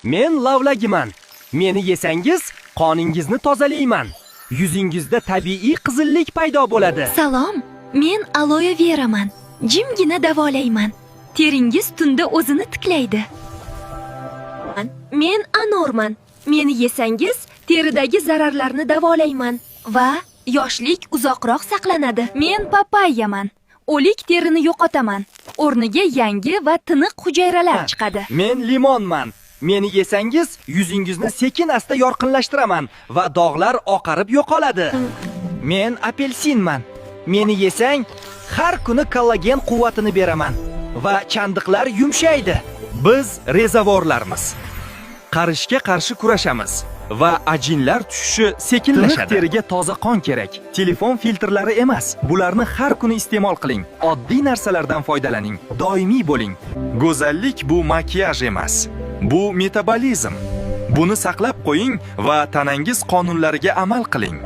Men lavlagiman. Meni yesangiz, qoningizni tozalayman. Yuzingizda tabiiy qizillik paydo bo'ladi. Salom, men aloe veraman. Jimgina davolayman. Teringiz tunda o'zini tiklaydi. Men anorman. Meni yesangiz, teridagi zararlarni davolayman va yoshlik uzoqroq saqlanadi. Men papayaman. O'lik terini yo'qotaman. O'rniga yangi va tiniq hujayralar chiqadi. Men limonman. Meni yesangiz, yuzingizni sekin-asta yorqinlashtiraman va dog'lar oqarib yo'qoladi. Men apelsinman. Meni yesang, har kuni kollagen quvvatini beraman va chandiqlar yumshaydi. Biz rezavorlarmiz. Qarishga qarshi kurashamiz va ajinlar tushishi sekinlashadi. Teriga toza qon kerak. Telefon filtrlari emas. Bularni har kuni iste'mol qiling. Oddiy narsalardan foydalaning. Doimiy bo'ling. Go'zallik bu makiyaj emas. Bu metabolizm. Buni saqlab qo'ying va tanangiz qonunlariga amal qiling.